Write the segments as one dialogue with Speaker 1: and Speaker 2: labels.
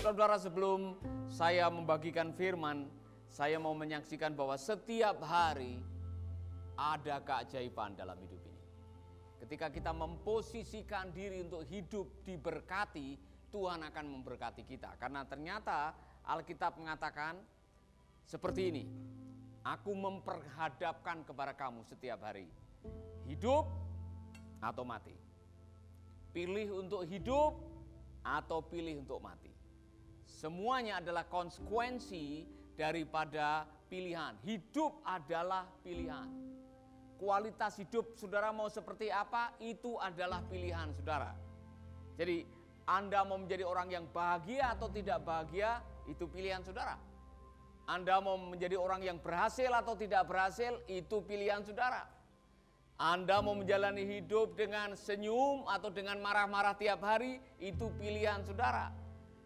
Speaker 1: Saudara, sebelum saya membagikan firman, saya mau menyaksikan bahwa setiap hari ada keajaiban dalam hidup ini. Ketika kita memposisikan diri untuk hidup diberkati, Tuhan akan memberkati kita. Karena ternyata Alkitab mengatakan seperti ini, aku memperhadapkan kepada kamu setiap hari, hidup atau mati. Pilih untuk hidup atau pilih untuk mati. Semuanya adalah konsekuensi daripada pilihan. Hidup adalah pilihan. Kualitas hidup saudara mau seperti apa, itu adalah pilihan saudara. Jadi Anda mau menjadi orang yang bahagia atau tidak bahagia, itu pilihan saudara. Anda mau menjadi orang yang berhasil atau tidak berhasil, itu pilihan saudara. Anda mau menjalani hidup dengan senyum atau dengan marah-marah tiap hari, itu pilihan saudara.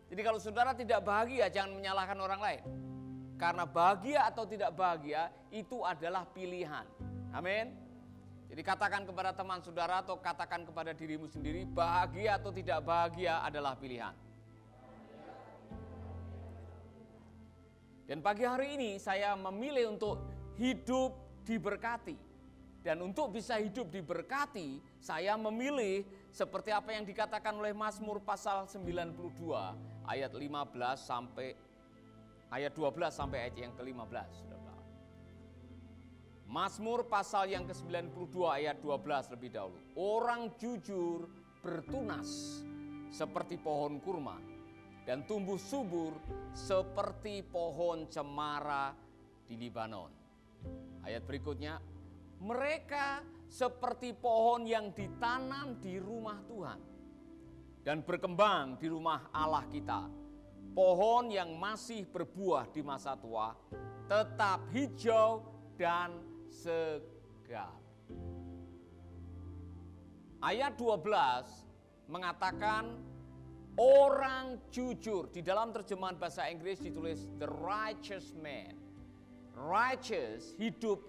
Speaker 1: Jadi kalau saudara tidak bahagia, jangan menyalahkan orang lain. Karena bahagia atau tidak bahagia, itu adalah pilihan. Amin. Jadi katakan kepada teman saudara atau katakan kepada dirimu sendiri, bahagia atau tidak bahagia adalah pilihan. Dan pagi hari ini saya memilih untuk hidup diberkati. Dan untuk bisa hidup diberkati, saya memilih seperti apa yang dikatakan oleh Mazmur pasal 92 ayat 15 sampai ayat 12 sampai ayat yang ke-15. Mazmur pasal yang ke-92 ayat 12 lebih dahulu. Orang jujur bertunas seperti pohon kurma dan tumbuh subur seperti pohon cemara di Libanon. Ayat berikutnya, mereka seperti pohon yang ditanam di rumah Tuhan dan berkembang di rumah Allah kita. Pohon yang masih berbuah di masa tua, tetap hijau dan segar. Ayat 12 mengatakan orang jujur. Di dalam terjemahan bahasa Inggris ditulis the righteous man. Righteous, hidup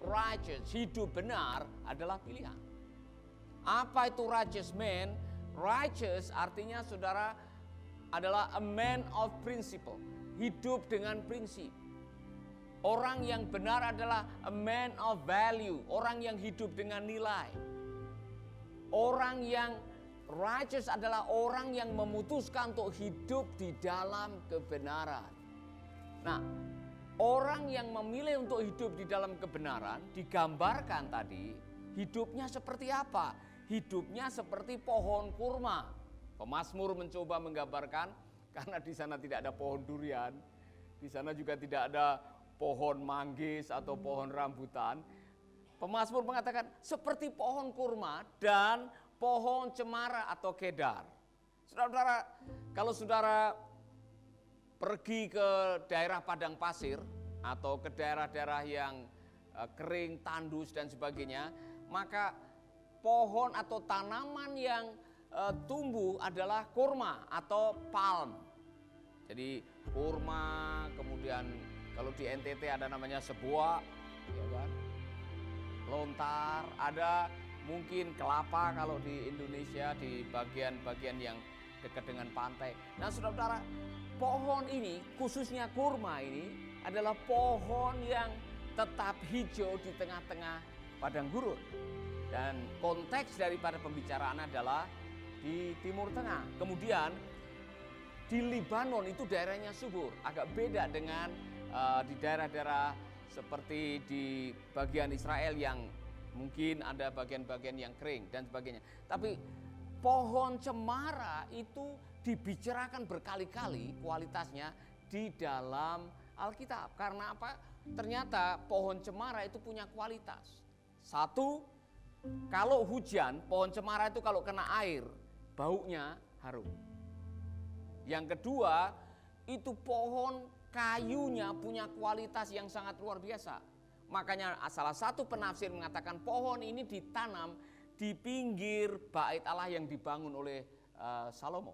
Speaker 1: benar adalah pilihan. Apa itu righteous man? Righteous artinya saudara adalah a man of principle. Hidup dengan prinsip. Orang yang benar adalah a man of value. Orang yang hidup dengan nilai. Orang yang righteous adalah orang yang memutuskan untuk hidup di dalam kebenaran. Nah, orang yang memilih untuk hidup di dalam kebenaran digambarkan tadi hidupnya seperti apa? Hidupnya seperti pohon kurma. Pemazmur mencoba menggambarkan karena di sana tidak ada pohon durian, di sana juga tidak ada pohon manggis atau pohon rambutan. Pemazmur mengatakan seperti pohon kurma dan pohon cemara atau kedar. Saudara-saudara, kalau saudara pergi ke daerah padang pasir atau ke daerah-daerah yang kering, tandus dan sebagainya, maka pohon atau tanaman yang tumbuh adalah kurma atau palm. Jadi kurma, kemudian kalau di NTT ada namanya sebuah, ya kan? Lontar, ada mungkin kelapa kalau di Indonesia di bagian-bagian yang dekat dengan pantai. Nah, saudara-saudara, pohon ini, khususnya kurma ini, adalah pohon yang tetap hijau di tengah-tengah padang gurun. Dan konteks daripada pembicaraan adalah di Timur Tengah. Kemudian di Libanon itu daerahnya subur, agak beda dengan di daerah-daerah seperti di bagian Israel yang mungkin ada bagian-bagian yang kering dan sebagainya. Tapi pohon cemara itu dibicarakan berkali-kali kualitasnya di dalam Alkitab. Karena apa? Ternyata pohon cemara itu punya kualitas. Satu, kalau hujan, pohon cemara itu kalau kena air, baunya harum. Yang kedua, itu pohon kayunya punya kualitas yang sangat luar biasa. Makanya salah satu penafsir mengatakan pohon ini ditanam di pinggir bait Allah yang dibangun oleh Salomo.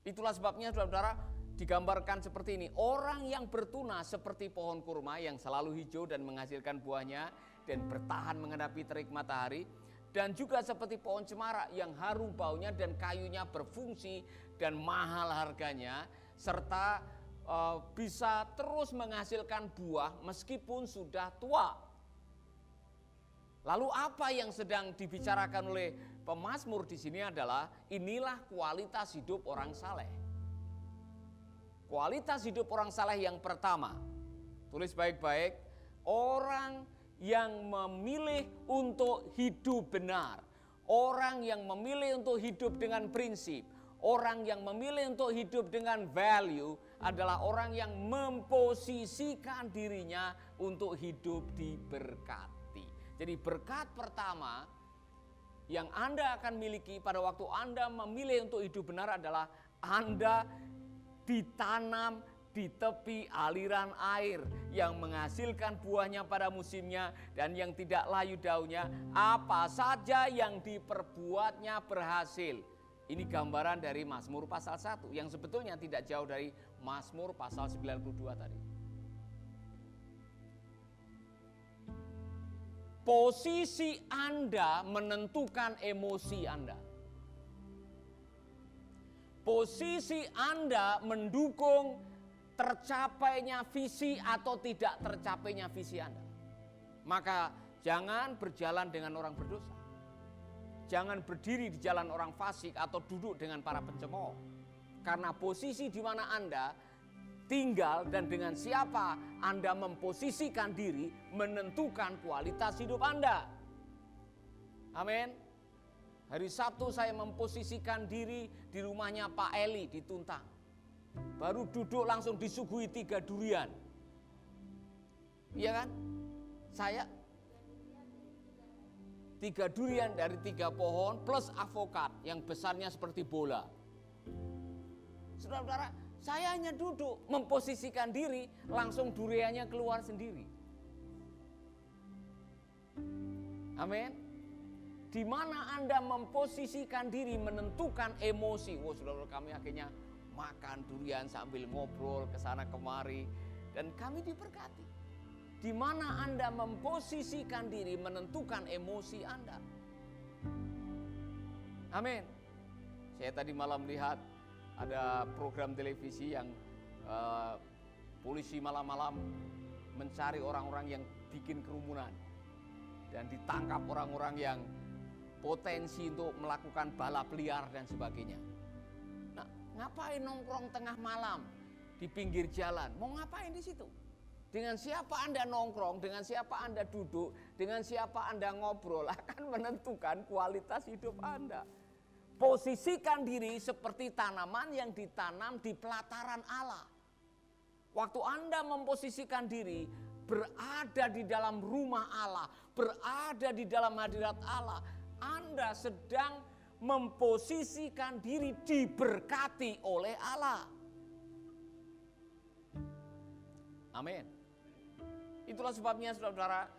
Speaker 1: Itulah sebabnya saudara-saudara digambarkan seperti ini. Orang yang bertunas seperti pohon kurma yang selalu hijau dan menghasilkan buahnya dan bertahan menghadapi terik matahari. Dan juga seperti pohon cemara yang harum baunya dan kayunya berfungsi dan mahal harganya, serta bisa terus menghasilkan buah meskipun sudah tua. Lalu apa yang sedang dibicarakan oleh pemazmur di sini adalah inilah kualitas hidup orang saleh. Kualitas hidup orang saleh yang pertama, tulis baik-baik, orang yang memilih untuk hidup benar, orang yang memilih untuk hidup dengan prinsip, orang yang memilih untuk hidup dengan value adalah orang yang memposisikan dirinya untuk hidup diberkati. Jadi berkat pertama yang Anda akan miliki pada waktu Anda memilih untuk hidup benar adalah Anda ditanam di tepi aliran air yang menghasilkan buahnya pada musimnya dan yang tidak layu daunnya, apa saja yang diperbuatnya berhasil. Ini gambaran dari Mazmur pasal 1 yang sebetulnya tidak jauh dari Mazmur pasal 92 tadi. Posisi Anda menentukan emosi Anda. Posisi Anda mendukung tercapainya visi atau tidak tercapainya visi Anda. Maka jangan berjalan dengan orang berdosa. Jangan berdiri di jalan orang fasik atau duduk dengan para pencemooh. Karena posisi di mana Anda tinggal dan dengan siapa Anda memposisikan diri menentukan kualitas hidup Anda. Amin. Hari Sabtu saya memposisikan diri di rumahnya Pak Eli di Tuntang. Baru duduk langsung disuguhi 3 durian. Iya kan? Saya 3 durian dari 3 pohon plus avokat yang besarnya seperti bola. Saudara-saudara, saya hanya duduk memposisikan diri, langsung duriannya keluar sendiri. Amin. Di mana Anda memposisikan diri menentukan emosi. Wah, saudara-saudara, kami akhirnya makan durian sambil ngobrol ke sana kemari dan kami diberkati. Di mana Anda memposisikan diri menentukan emosi Anda. Amin. Saya tadi malam lihat ada program televisi yang polisi malam-malam mencari orang-orang yang bikin kerumunan dan ditangkap orang-orang yang potensi untuk melakukan balap liar dan sebagainya. Nah, ngapain nongkrong tengah malam di pinggir jalan? Mau ngapain di situ? Dengan siapa Anda nongkrong, dengan siapa Anda duduk, dengan siapa Anda ngobrol akan menentukan kualitas hidup Anda. Posisikan diri seperti tanaman yang ditanam di pelataran Allah. Waktu Anda memposisikan diri berada di dalam rumah Allah, berada di dalam hadirat Allah, Anda sedang memposisikan diri diberkati oleh Allah. Amin. Itulah sebabnya saudara-saudara,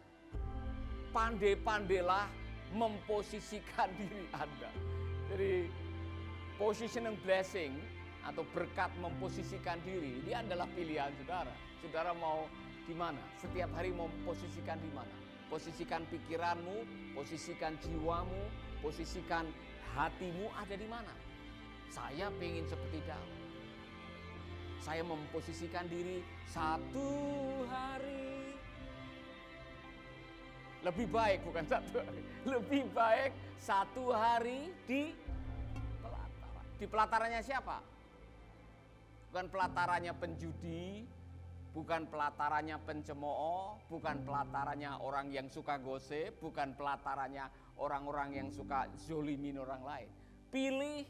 Speaker 1: pandai-pandailah memposisikan diri Anda. Jadi positioning blessing atau berkat memposisikan diri, ini adalah pilihan saudara. Saudara mau di mana? Setiap hari mau posisikan di mana? Posisikan pikiranmu, posisikan jiwamu, posisikan hatimu ada di mana? Saya pengen seperti Daud. Saya memposisikan diri satu hari. Lebih baik bukan satu hari. Lebih baik satu hari di pelataran. Di pelatarannya siapa? Bukan pelatarannya penjudi, bukan pelatarannya pencemooh, bukan pelatarannya orang yang suka gosip, bukan pelatarannya orang-orang yang suka zolimin orang lain. Pilih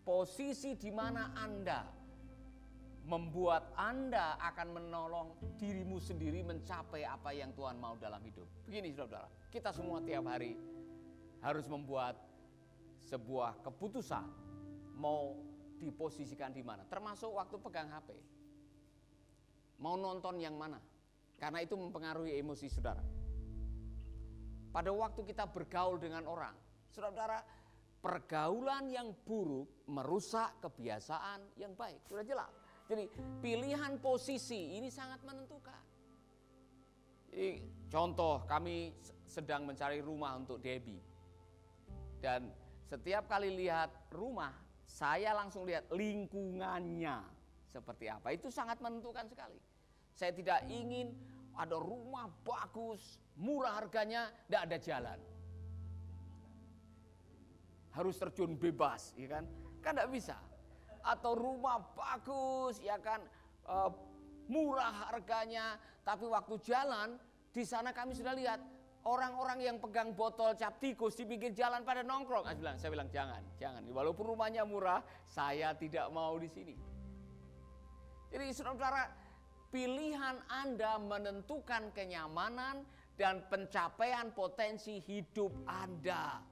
Speaker 1: posisi di mana Anda membuat Anda akan menolong dirimu sendiri mencapai apa yang Tuhan mau dalam hidup. Begini saudara, kita semua tiap hari harus membuat sebuah keputusan mau diposisikan di mana. Termasuk waktu pegang HP. Mau nonton yang mana? Karena itu mempengaruhi emosi saudara. Pada waktu kita bergaul dengan orang, saudara, pergaulan yang buruk merusak kebiasaan yang baik. Sudah jelas. Jadi pilihan posisi ini sangat menentukan. Jadi, contoh kami sedang mencari rumah untuk Debbie. Dan setiap kali lihat rumah, saya langsung lihat lingkungannya seperti apa. Itu sangat menentukan sekali. Saya tidak ingin ada rumah bagus, murah harganya, tidak ada jalan. Harus terjun bebas, ya kan? Kan tidak bisa. Atau rumah bagus, ya kan, murah harganya, tapi waktu jalan di sana kami sudah lihat orang-orang yang pegang botol cap tikus di pinggir jalan pada nongkrong. Saya bilang jangan. Walaupun rumahnya murah, saya tidak mau di sini. Jadi saudara, pilihan Anda menentukan kenyamanan dan pencapaian potensi hidup Anda.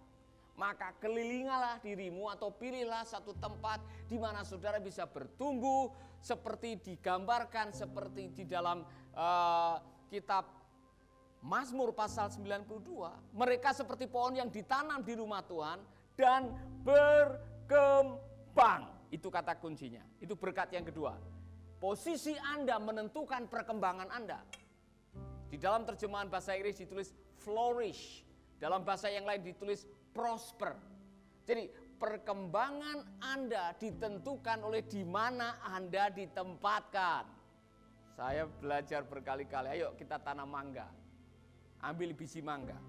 Speaker 1: Maka kelilingalah dirimu atau pilihlah satu tempat di mana saudara bisa bertumbuh seperti digambarkan seperti di dalam kitab Mazmur pasal 92. Mereka seperti pohon yang ditanam di rumah Tuhan dan berkembang. Itu kata kuncinya. Itu berkat yang kedua. Posisi Anda menentukan perkembangan Anda. Di dalam terjemahan bahasa Inggris ditulis flourish. Dalam bahasa yang lain ditulis prosper. Jadi perkembangan Anda ditentukan oleh di mana Anda ditempatkan. Saya belajar berkali-kali, ayo kita tanam mangga. Ambil biji mangga.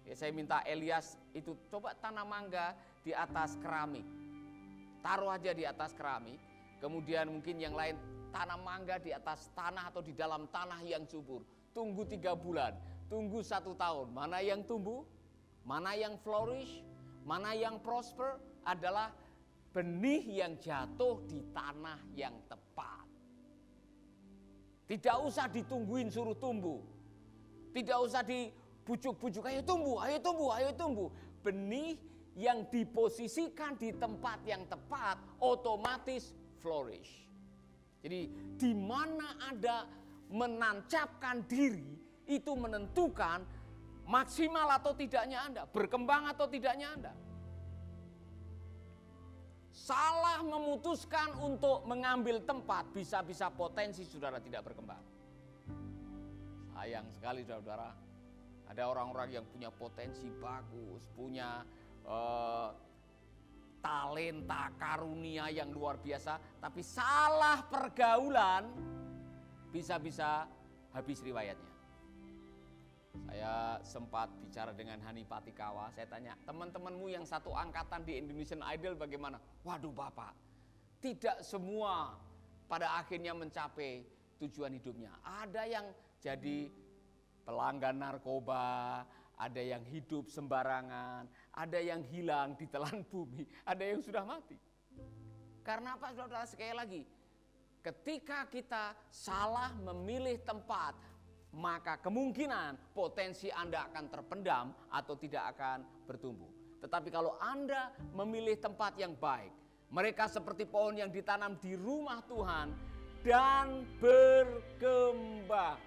Speaker 1: Ya, saya minta Elias itu coba tanam mangga di atas keramik. Taruh aja di atas keramik. Kemudian mungkin yang lain tanam mangga di atas tanah atau di dalam tanah yang subur. Tunggu 3 bulan, tunggu 1 tahun. Mana yang tumbuh? Mana yang flourish, mana yang prosper adalah benih yang jatuh di tanah yang tepat. Tidak usah ditungguin suruh tumbuh. Tidak usah dibujuk-bujuk, ayo tumbuh, ayo tumbuh, ayo tumbuh. Benih yang diposisikan di tempat yang tepat otomatis flourish. Jadi di mana Anda menancapkan diri itu menentukan maksimal atau tidaknya Anda, berkembang atau tidaknya Anda. Salah memutuskan untuk mengambil tempat, bisa-bisa potensi saudara tidak berkembang. Sayang sekali saudara, ada orang-orang yang punya potensi bagus, punya talenta karunia yang luar biasa, tapi salah pergaulan, bisa-bisa habis riwayatnya. Saya sempat bicara dengan Hani Patikawa, saya tanya, teman-temanmu yang satu angkatan di Indonesian Idol bagaimana? Waduh Bapak, tidak semua pada akhirnya mencapai tujuan hidupnya. Ada yang jadi pelanggan narkoba, ada yang hidup sembarangan, ada yang hilang ditelan bumi, ada yang sudah mati. Karena apa saudara? Sekali lagi, ketika kita salah memilih tempat, maka kemungkinan potensi Anda akan terpendam atau tidak akan bertumbuh. Tetapi kalau Anda memilih tempat yang baik, mereka seperti pohon yang ditanam di rumah Tuhan dan berkembang.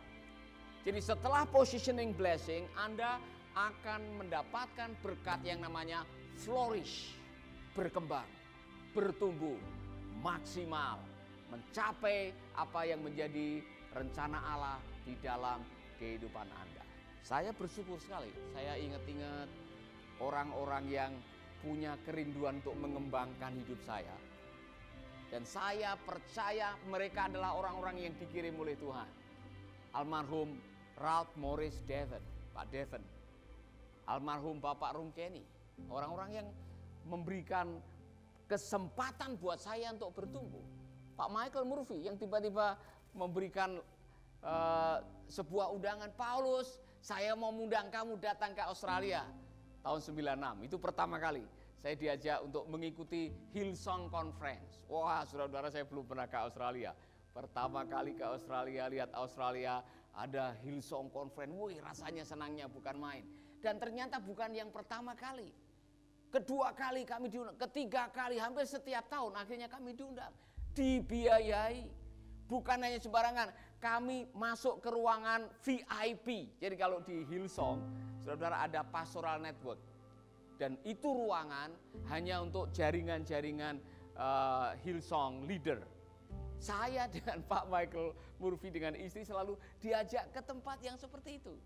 Speaker 1: Jadi setelah positioning blessing, Anda akan mendapatkan berkat yang namanya flourish, berkembang, bertumbuh, maksimal, mencapai apa yang menjadi rencana Allah di dalam kehidupan Anda. Saya bersyukur sekali, saya ingat-ingat orang-orang yang punya kerinduan untuk mengembangkan hidup saya. Dan saya percaya mereka adalah orang-orang yang dikirim oleh Tuhan. Almarhum Ralph Morris Devon, Pak Devon. Almarhum Bapak Rum Kenny. Orang-orang yang memberikan kesempatan buat saya untuk bertumbuh. Pak Michael Murphy yang tiba-tiba memberikan sebuah undangan, Paulus, saya mau mengundang kamu datang ke Australia tahun 96. Itu pertama kali saya diajak untuk mengikuti Hillsong Conference. Wah, saudara-saudara, saya belum pernah ke Australia. Pertama kali ke Australia, lihat Australia ada Hillsong Conference. Wih, rasanya senangnya bukan main. Dan ternyata bukan yang pertama kali. Kedua kali kami diundang, ketiga kali, hampir setiap tahun akhirnya kami diundang. Dibiayai. Bukan hanya sembarangan, kami masuk ke ruangan VIP. Jadi kalau di Hillsong, saudara ada pastoral network. Dan itu ruangan hanya untuk jaringan-jaringan Hillsong leader. Saya dengan Pak Michael Murphy dengan istri selalu diajak ke tempat yang seperti itu.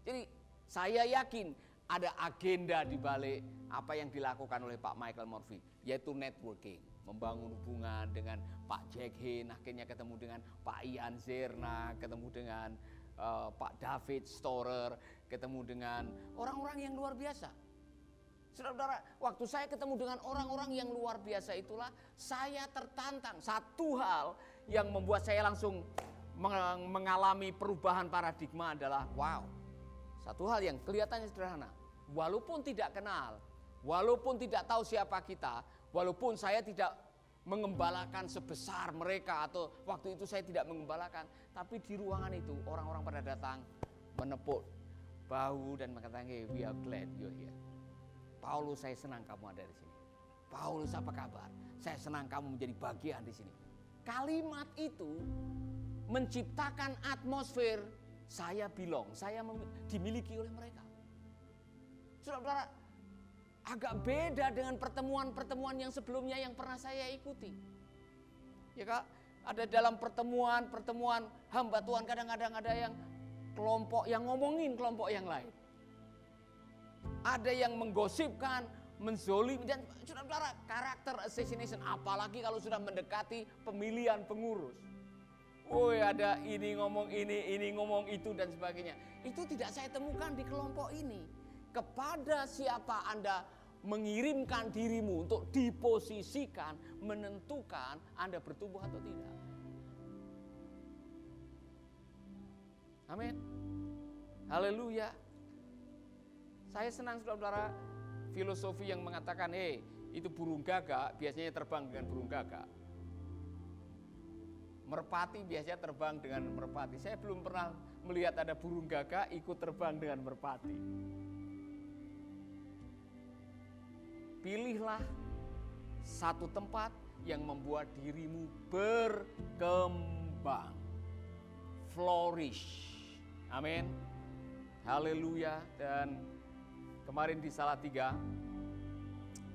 Speaker 1: Jadi saya yakin ada agenda di balik apa yang dilakukan oleh Pak Michael Murphy, yaitu networking, membangun hubungan dengan Pak Jack Hill, akhirnya ketemu dengan Pak Ian Zerna, ketemu dengan Pak David Storer, ketemu dengan orang-orang yang luar biasa. Saudara-saudara, waktu saya ketemu dengan orang-orang yang luar biasa itulah saya tertantang. Satu hal yang membuat saya langsung mengalami perubahan paradigma adalah wow. Satu hal yang kelihatannya sederhana, walaupun tidak kenal, walaupun tidak tahu siapa kita, walaupun saya tidak mengembalakan sebesar mereka atau waktu itu saya tidak mengembalakan, tapi di ruangan itu orang-orang pada datang menepuk bahu dan mengatakan, "Hey, we are glad you're here. Paulus, saya senang kamu ada di sini. Paulus, apa kabar? Saya senang kamu menjadi bagian di sini." Kalimat itu menciptakan atmosfer saya belong, saya dimiliki oleh mereka. Saudara-saudara, agak beda dengan pertemuan-pertemuan yang sebelumnya yang pernah saya ikuti. Ya Kak, ada dalam pertemuan hamba Tuhan kadang-kadang ada yang kelompok yang ngomongin kelompok yang lain. Ada yang menggosipkan, menzolimi, dan saudara-saudara, karakter assassination, apalagi kalau sudah mendekati pemilihan pengurus. Woi, ada ini ngomong ini ngomong itu dan sebagainya. Itu tidak saya temukan di kelompok ini. Kepada siapa Anda mengirimkan dirimu untuk diposisikan, menentukan Anda bertumbuh atau tidak. Amin. Haleluya. Saya senang saudara-saudara filosofi yang mengatakan, itu burung gagak biasanya terbang dengan burung gagak. Merpati biasanya terbang dengan merpati. Saya belum pernah melihat ada burung gagak ikut terbang dengan merpati. Pilihlah satu tempat yang membuat dirimu berkembang. Flourish. Amin. Haleluya. Dan kemarin di Salatiga,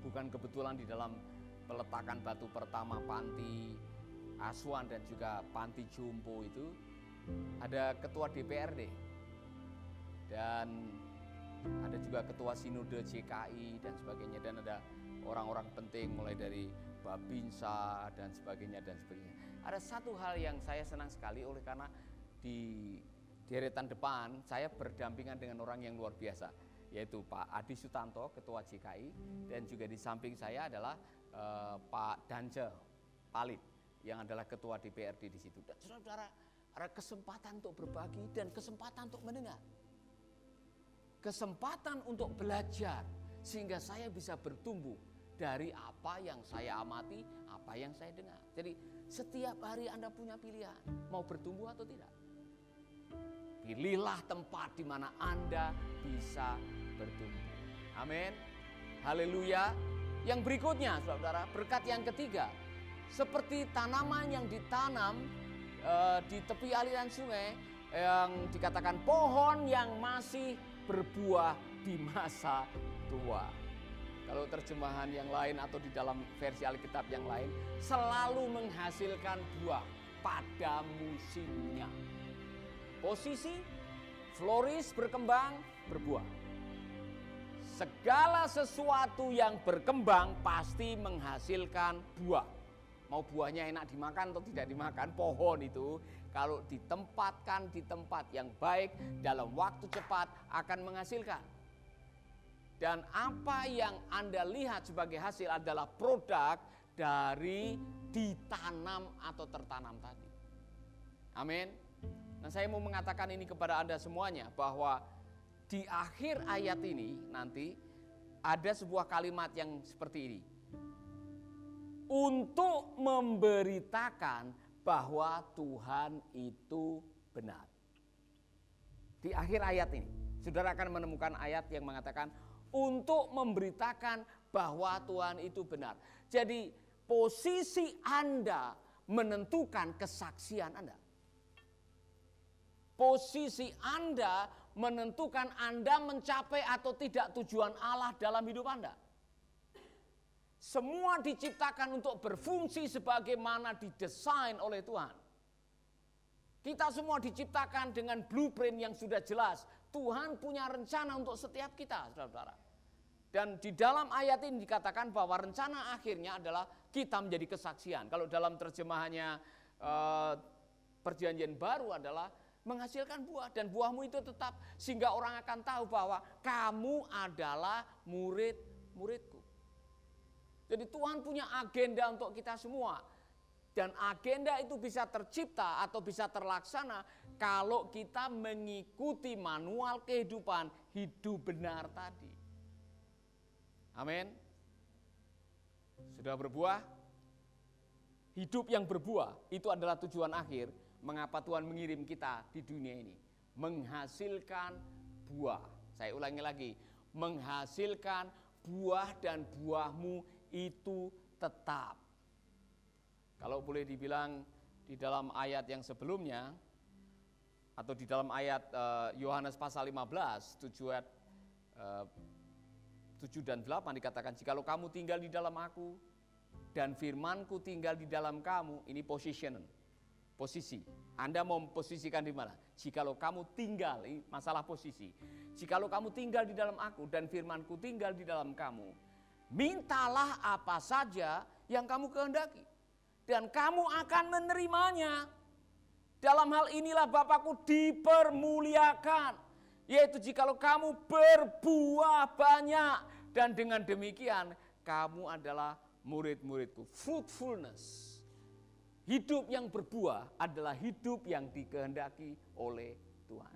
Speaker 1: bukan kebetulan di dalam peletakan batu pertama panti asuhan dan juga panti jompo itu ada ketua DPRD dan ada juga ketua sinode JKI dan sebagainya, dan ada orang-orang penting mulai dari Babinsa dan sebagainya dan sebagainya. Ada satu hal yang saya senang sekali oleh karena di deretan depan saya berdampingan dengan orang yang luar biasa, yaitu Pak Adi Sutanto, ketua JKI, dan juga di samping saya adalah Pak Dance Palit yang adalah ketua DPRD di situ. Dan saudara-saudara, ada kesempatan untuk berbagi dan kesempatan untuk mendengar. Kesempatan untuk belajar sehingga saya bisa bertumbuh dari apa yang saya amati, apa yang saya dengar. Jadi setiap hari Anda punya pilihan, mau bertumbuh atau tidak. Pilihlah tempat di mana Anda bisa bertumbuh. Amin. Haleluya. Yang berikutnya, saudara, berkat yang ketiga, seperti tanaman yang ditanam di tepi aliran sungai yang dikatakan pohon yang masih berbuah di masa tua. Kalau terjemahan yang lain atau di dalam versi Alkitab yang lain, selalu menghasilkan buah pada musimnya. Posisi flourish, berkembang, berbuah. Segala sesuatu yang berkembang pasti menghasilkan buah. Mau buahnya enak dimakan atau tidak dimakan, pohon itu kalau ditempatkan di tempat yang baik dalam waktu cepat akan menghasilkan. Dan apa yang Anda lihat sebagai hasil adalah produk dari ditanam atau tertanam tadi. Amin. Nah, saya mau mengatakan ini kepada Anda semuanya, bahwa di akhir ayat ini nanti ada sebuah kalimat yang seperti ini. Untuk memberitakan bahwa Tuhan itu benar. Di akhir ayat ini, saudara akan menemukan ayat yang mengatakan untuk memberitakan bahwa Tuhan itu benar. Jadi posisi Anda menentukan kesaksian Anda. Posisi Anda menentukan Anda mencapai atau tidak tujuan Allah dalam hidup Anda. Semua diciptakan untuk berfungsi sebagaimana didesain oleh Tuhan. Kita semua diciptakan dengan blueprint yang sudah jelas. Tuhan punya rencana untuk setiap kita, saudara-saudara. Dan di dalam ayat ini dikatakan bahwa rencana akhirnya adalah kita menjadi kesaksian. Kalau dalam terjemahannya Perjanjian Baru adalah menghasilkan buah, dan buahmu itu tetap, sehingga orang akan tahu bahwa kamu adalah murid-muridku. Jadi Tuhan punya agenda untuk kita semua. Dan agenda itu bisa tercipta atau bisa terlaksana kalau kita mengikuti manual kehidupan hidup benar tadi. Amin. Sudah berbuah? Hidup yang berbuah itu adalah tujuan akhir mengapa Tuhan mengirim kita di dunia ini. Menghasilkan buah. Saya ulangi lagi. Menghasilkan buah, dan buahmu itu tetap. Kalau boleh dibilang di dalam ayat yang sebelumnya, atau di dalam ayat Yohanes pasal 15, 7 dan 8 dikatakan, jikalau kamu tinggal di dalam aku, dan firmanku tinggal di dalam kamu, ini posisi. Anda mau posisikan di mana? Jikalau kamu tinggal, ini masalah posisi. Jikalau kamu tinggal di dalam aku, dan firmanku tinggal di dalam kamu, mintalah apa saja yang kamu kehendaki, dan kamu akan menerimanya. Dalam hal inilah Bapakku dipermuliakan, yaitu jikalau kamu berbuah banyak, dan dengan demikian kamu adalah murid-muridku. Fruitfulness, hidup yang berbuah adalah hidup yang dikehendaki oleh Tuhan.